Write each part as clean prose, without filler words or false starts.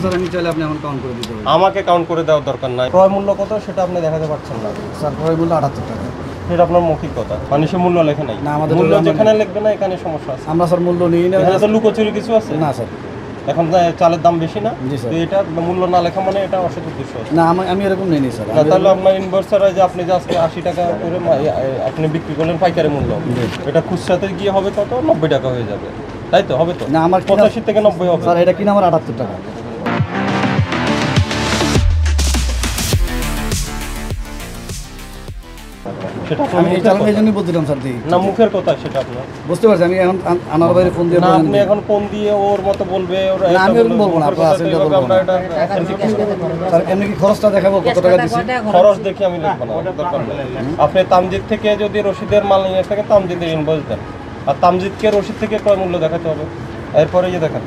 Sir আমি চাইলে আপনি এখন কাউন্ট করে দিতে পারেন। আমাকে কাউন্ট করে দেওয়ার দরকার নাই। ক্রয় মূল্য কত সেটা আপনি দেখাতে পারছেন না। স্যার ক্রয় মূল্য 78 টাকা। এটা আপনার মৌখিক কথা, মানুষের মূল্য লেখে নাই। না, আমাদের মূল্য যেখানে লিখবে না এখানে সমস্যা আছে। আমরা স্যার মূল্য নিই না। এখানে তো লুকোচুরি কিছু আছে না স্যার। এখন চালের দাম বেশি না, জি স্যার। তো এটা মূল্য না লেখা মানে এটা অসৎ উদ্দেশ্য আছে। না আমি এরকম নেই নি স্যার। তাহলে আপনার ইনভার্সার যে আপনি যে আজকে 80 টাকা করে আপনি বিক্রি করলেন পাইকারি মূল্য, এটা খুচরাতে গিয়ে হবে কত? 90 টাকা হয়ে যাবে, তাই তো? হবে তো না, আমার 85 থেকে 90 হবে স্যার। এটা কিনা আমার 78 টাকা। সেটা আমি এই চালান এই জন্যই বলছিলাম স্যার। দিই না, মুখের কথা সেটা আপনার বুঝতে পারছি। আমি এখন আনার বাইরে ফোন দিয়ে না, আপনি এখন ফোন দিয়ে ওর মতো বলবে ওরা। না, আমি এরকম বলবো না, আপনারা আছেন যত বলবো না। স্যার এমনি কি খরচটা দেখাবো কত টাকা দিছি? খরচ দেখে আমি লিখবো না, দরকার নেই। আপনি তামজিদ থেকে যদি রশিদের মাল নিয়ে থাকেন তামজিদের ইনভয়েস দেন, আর তামজিদকে রশিদ থেকে ক্রয় মূল্য দেখাতে হবে। এরপরে যে দেখেন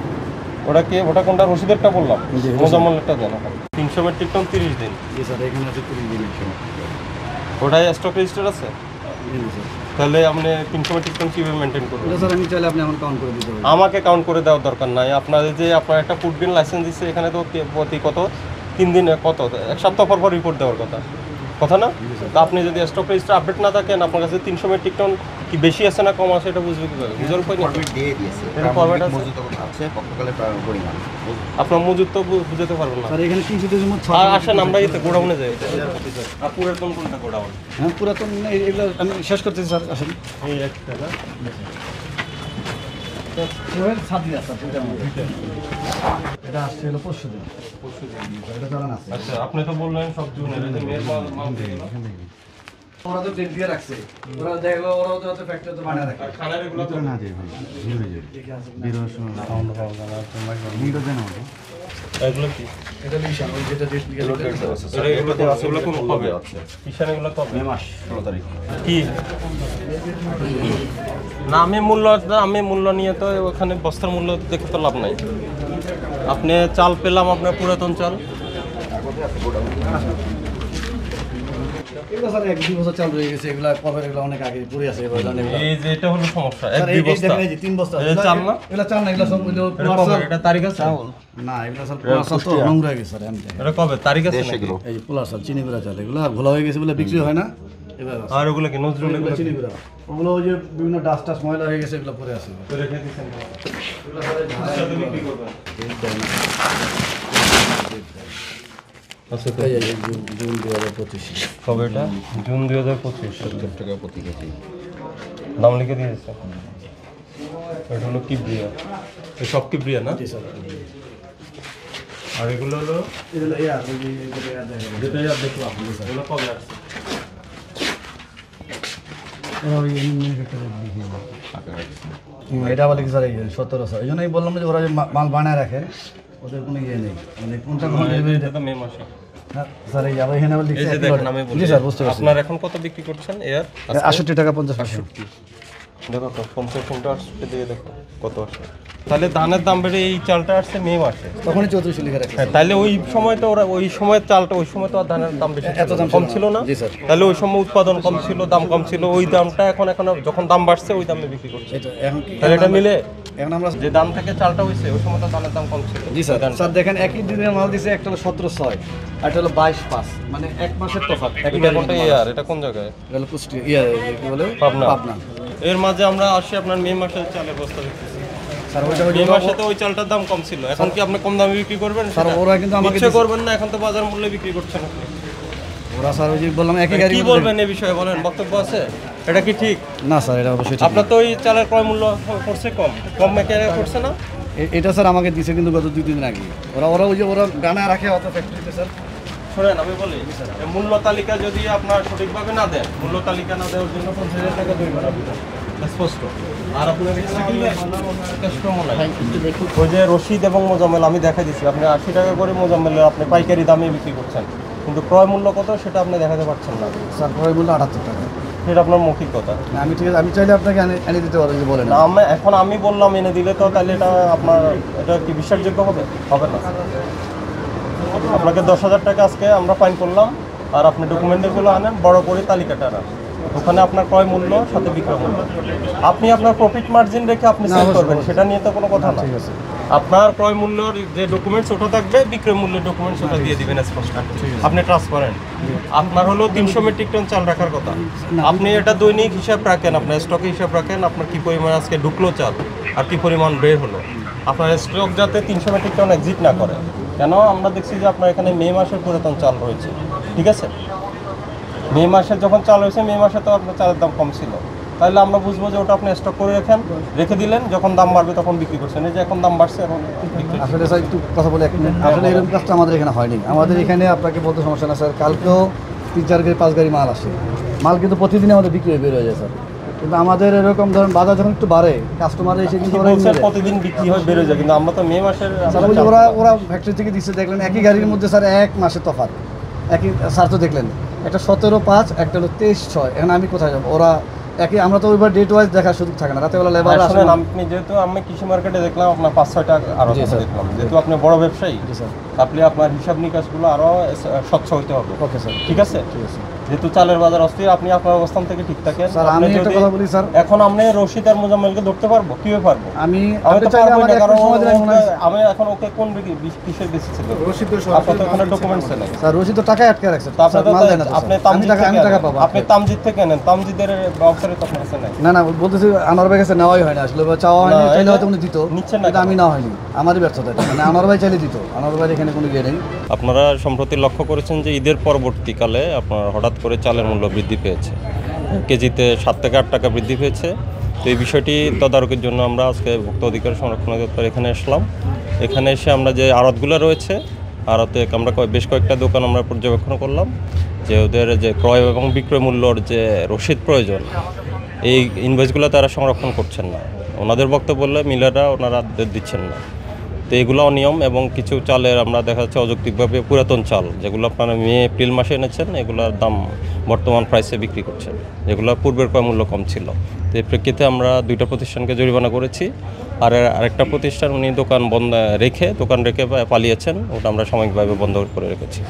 ওটা কোনটা রশিদেরটা বললাম, মোজাম্মলেরটা দেন। 300 মেট্রিক টন 30 দিন। জি স্যার, এখানে আছে 30 দিনের সময়। ওটাই স্টক রেজিস্টার আছে। জি স্যার। তাহলে আপনি 300 মেট্রিক টন কীভাবে মেনটেন করবেন? স্যার আমি চাইলে আপনি এখন কাউন্ট করে দিতে পারেন। আমাকে কাউন্ট করে দেওয়ার দরকার নাই। আপনাদের যে আপনার একটা ফুড বিন লাইসেন্স দিচ্ছে, এখানে তো প্রতি কত 3 দিনে কত 1 সপ্তাহ পর রিপোর্ট দেওয়ার কথা না? তো আপনি যদি স্টক রেজিস্টার আপডেট না থাকেন, আপনার কাছে 300 মেট্রিক টন কি বেশি আছে না কম আছে এটা বুঝবে কীভাবে? বুঝার উপায় নেই। আপনার মজুদ তো বুঝতে পারবেন না স্যার এখানে 300 দিনের মধ্যে আর আসেন আমরা এতে গোডাউনে যাই। আর পুরাতন কোনটা গোডাউন? হ্যাঁ পুরাতন এগুলো আমি শেষ করতেছি স্যার। আসেন এই একটা না এটা আসছে হলো পরশু দিন। এটা চালান আছে। আচ্ছা, আপনি তো বললেন সব জুনের ওরা তো ডেট দিয়ে রাখছে। ওরা দেখলো ওরাও তো ফ্যাক্টরি তো বানায় রাখে। খানার এগুলো তো না দেই ভাই। বিরোধ সাউন্ড পাওয়া যায় না। মুন্ডো দেন আমাকে। এগুলো কি? এটা লিশান ওই যেটা ডেট লিখে রাখছে। এগুলো তো আছে, এগুলো কোন হবে? কিষান এগুলো কবে? মে মাস 16 তারিখ। কি না, আমি মূল্য নিয়ে তো ওখানে বস্তার মূল্য দেখে তো লাভ নাই। আপনি চাল পেলাম, আপনার পুরাতন চাল। এগুলো স্যার 1-2 বছর চালু হয়ে গেছে। এগুলা কবে এগুলো অনেক আগে পড়ে আছে। এই যে এটা হলো সমস্যা, স্যার 1-2 বস্তা। এই যে 3 বস্তা এটা চাল না? এগুলা চাল না, এগুলা সব হলো এটা তারিখ আছে? না, এগুলা স্যার পোলা চাল তো নোংরা হয়ে গেছে স্যার। এমনি এটা কবে তারিখ আছে নাকি? এই যে পোলা চাল চিনি গুঁড়া চাল এগুলা ঘোলা হয়ে গেছে বলে বিক্রি হয় না। এবার আর ওগুলো কি নজরুল? এগুলো চিনি গুঁড়া ওগুলো ওই যে বিভিন্ন ডাস্ট টাস্ট ময়লা হয়ে গেছে, এগুলো পরে আছে। তো রেখে দিছেন এগুলো সাথে বিক্রি করবেন। আচ্ছা, তো এই জুন 2025 কবে এটা? জুন 2025। 70 টাকা প্রতি কেজি দাম লিখে দিয়েছে। এটা হলো কিবরিয়া, এই সব কিবরিয়া না? জি স্যার। আর এগুলো হলো এগুলো এয়ার ওই যে এগুলো এয়ার দেখা যায়। যেটা আর দেখলাম, এগুলো কবে আসছে? ওই ম্যানুফ্যাকচারার দিকে এটা আবার কি স্যার এই 1700। এই জন্যই বললাম যে ওরা যে মাল বানায় রাখে ওদের কোনো ইয়ে নেই, মানে কোনটা কোন এটা তো মে মাসে। হ্যাঁ স্যার। এই আবার এখানে আবার এই লিখছে যে দেখেন, আমি বলি জি স্যার বুঝতে পারছি। আপনার এখন কত বিক্রি করছেন এয়ার? 68 টাকা 50 পয়সা। দেখো তো কনসেশনটা আসছে, দিয়ে দেখো কত আসছে। তাহলে ধানের দাম বেড়ে এই চালটা আসছে মে মাসে, তখনই 3400 লিখে রাখছে। হ্যাঁ। তাহলে ওই সময় তো ওরা ওই সময় চালটা ওই সময় তো আর ধানের দাম বেশি এত দাম কম ছিল না? জি স্যার। তাহলে ওই সময় উৎপাদন কম ছিল, দাম কম ছিল, ওই দামটা এখন যখন দাম বাড়ছে ওই দামে বিক্রি করছে। এটা এখন কি তাহলে এটা মিলে এখন আমরা যে দাম থেকে চালটা হয়েছে ওই সময় তো ধানের দাম কম ছিল। জি স্যার। স্যার দেখেন একই দিনের মাল দিছে, একটা হলো 17.6 আর একটা হলো 22.5, মানে এক মাসের তফাৎ। একই এটা কোনটা এয়ার? এটা কোন জায়গায়? এটা হলো কুষ্টি ইয়া কি বলে পাবনা। পাবনা। এর মাঝে আমরা আসি আপনার মে মাসের চালের বস্তা দেখতেছি। স্যার ওইটা মে মাসে তো ওই চালটার দাম কম ছিল, এখন কি আপনি কম দামে বিক্রি করবেন? স্যার ওরা কিন্তু আমাকে ইচ্ছে করবেন না, এখন তো বাজার মূল্যে বিক্রি করছেন আপনি। ওরা স্যার ওই যে বললাম একই গাড়ি কি বলবেন এই বিষয়ে? বলেন, বক্তব্য আছে? এটা কি ঠিক? না স্যার, এটা অবশ্যই ঠিক আপনার তো ওই চালের ক্রয় মূল্য করছে কম মেকারে করছে না? এটা স্যার আমাকে দিছে কিন্তু গত 2-3 দিন আগে। ওরা ওই যে ওরা গানা রাখে অত ফ্যাক্টরিতে স্যার। শোনেন, আমি বলি এই মূল্য তালিকা যদি আপনার সঠিকভাবে না দেন, মূল্য তালিকা না দেওয়ার জন্য 50,000 টাকা জরিমানা দিবেন, স্পষ্ট। আর আপনার ওই যে রশিদ এবং মোজাম্মেল আমি দেখা দিচ্ছি, আপনি 80 টাকা করে মোজাম্মেলে আপনি পাইকারি দামে বিক্রি করছেন, কিন্তু ক্রয় মূল্য কত সেটা আপনি দেখাতে পারছেন না। স্যার ক্রয় মূল্য 78 টাকা। সেটা আপনার মৌখিক কথা। আমি ঠিক আছে, আমি চাইলে আপনাকে এনে দিতে পারবো, যে বলেন। না, এখন আমি বললাম এনে দিলে তো তাহলে এটা আপনার এটা কি বিশ্বাসযোগ্য হবে? হবে না। আপনাকে 10,000 টাকা আজকে আমরা ফাইন করলাম, আর আপনি ডকুমেন্টগুলো আনেন, বড় করে তালিকাটা আনেন। ওখানে আপনার ক্রয় মূল্য সাথে বিক্রয় মূল্য, আপনি আপনার প্রফিট মার্জিন রেখে আপনি সেল করবেন, সেটা নিয়ে তো কোনো কথা না। ঠিক আছে আপনার ক্রয় মূল্যর যে ডকুমেন্টস ওটা থাকবে, বিক্রয় মূল্যের ডকুমেন্টস ওটা দিয়ে দিবেন স্পষ্ট, আপনি ট্রান্সপারেন্ট। আপনার হলো 300 মেট্রিক টন চাল রাখার কথা, আপনি এটা দৈনিক হিসাব রাখেন, আপনার স্টকে হিসাব রাখেন, আপনার কি পরিমাণ আজকে ঢুকলো চাল আর কি পরিমাণ বের হলো। আপনার স্টক যাতে 300 মেট্রিক টন এক্সিট না করে, কেন আমরা দেখছি যে আপনার এখানে মে মাসের পুরাতন চাল রয়েছে, ঠিক আছে? মে মাসে যখন চাল হয়েছে, মে মাসে তো আপনার চালের দাম কম ছিল, তাহলে আমরা বুঝবো যে ওটা আপনি স্টক করে রেখে দিলেন, যখন দাম বাড়বে তখন বিক্রি করছেন। এই যে এখন দাম বাড়ছে, এখন বিক্রি। আসলে স্যার একটু কথা বলে এক মিনিট, আসলে এরকম কাজটা আমাদের এখানে হয়নি। আমাদের এখানে আপনাকে বলতে সমস্যা না স্যার, কালকেও 3-4 গাড়ি 5 গাড়ি মাল আসে, মাল কিন্তু প্রতিদিন আমাদের বিক্রি হয়ে বের হয়ে যায় স্যার। কিন্তু আমাদের এরকম ধরেন বাজার যখন একটু বাড়ে, কাস্টমার এসে কিন্তু ওরা বলছেন প্রতিদিন বিক্রি হয় বেরো যায়, কিন্তু আমরা তো মে মাসের স্যার ওই যে ওরা ফ্যাক্টরি থেকে দিচ্ছে, দেখলেন একই গাড়ির মধ্যে স্যার 1 মাসের তফাৎ, একই স্যার তো দেখলেন, একটা 17/5, একটা হলো 23/6। এখন আমি কোথায় যাবো? ওরা একই, আমরা তো ওইবার ডেট ওয়াইজ দেখার সুযোগ থাকে না, রাতেবেলা লেবার আসে আসলে না। আপনি যেহেতু আমি কৃষি মার্কেটে দেখলাম আপনার 5-6টা আরো জি, স্যার। দেখলাম, যেহেতু আপনি বড় ব্যবসায়ী, জি স্যার, আপনি আপনার হিসাব নিকাশগুলো আরো স্বচ্ছ হতে হবে, ওকে স্যার, ঠিক আছে? ঠিক আছে যেহেতু চালের বাজার অস্থির, আপনি আপনার অবস্থান থেকে ঠিক থাকেন। স্যার। আপনি আমি একটা যদি- কথা বলি স্যার, এখন আপনি রশিদ আর মোজাম্মেলকে ধরতে পারবো, কিভাবে পারবো? আমি আমি তো চাইলে পারবোই না, আমাদের কারণ একটা সময় দিলে মনে হয়- আমি এখন ওকে কোন কিসের বেশি ছিল, আপনার তো ওখানে ডকুমেন্টস নেই। স্যার রশিদ তো টাকায় আটকে রাখছে, তো আপনি স্যার, তো মাল দেয় না তো আপনি স্যার। আমি টাকা পাবো। আপনি তামজিদ থেকে নেন, তামজিদের ব্যবসায়ী তো আপনার কাছে নাই। না বলতেছি আনোয়ার ভাই কাছে নেওয়াই হয় না আসলে, বা চাওয়া হয়নি, না, চাইলে এটা হয়তো উনি দিত, নিচ্ছেন না কিন্তু আমি না হয়নি, আমারই ব্যর্থতা এটা। মানে আনোয়ার ভাই চাইলে দিত, আনোয়ার ভাই এখানে কোনো ইয়ে নেই। আপনারা সম্প্রতি লক্ষ্য করেছেন যে ঈদের পরবর্তীকালে আপনার হঠাৎ করে চালের মূল্য বৃদ্ধি পেয়েছে, কেজিতে 7 থেকে 8 টাকা বৃদ্ধি পেয়েছে। তো এই বিষয়টি তদারকির জন্য আমরা আজকে ভোক্তা অধিকার সংরক্ষণ অধিদপ্তর এখানে আসলাম। এখানে এসে আমরা যে আড়তগুলো রয়েছে, আড়তে আমরা বেশ কয়েকটা দোকান আমরা পর্যবেক্ষণ করলাম, যে ওদের যে ক্রয় এবং বিক্রয় মূল্যর যে রসিদ প্রয়োজন, এই ইনভয়েসগুলো তারা সংরক্ষণ করছেন না। ওনাদের বক্তব্য বললে মিলাররা ওনারা দিচ্ছেন না। তো এগুলো অনিয়ম, এবং কিছু চালের আমরা দেখা যাচ্ছে অযৌক্তিকভাবে পুরাতন চাল, যেগুলো আপনারা মে এপ্রিল মাসে এনেছেন, এগুলোর দাম বর্তমান প্রাইসে বিক্রি করছেন, যেগুলো পূর্বের ক্রয় মূল্য কম ছিল। তো এই প্রেক্ষিতে আমরা 2টা প্রতিষ্ঠানকে জরিমানা করেছি, আর আরেকটা প্রতিষ্ঠান উনি দোকান রেখে পালিয়েছেন, ওটা আমরা সাময়িকভাবে বন্ধ করে রেখেছি।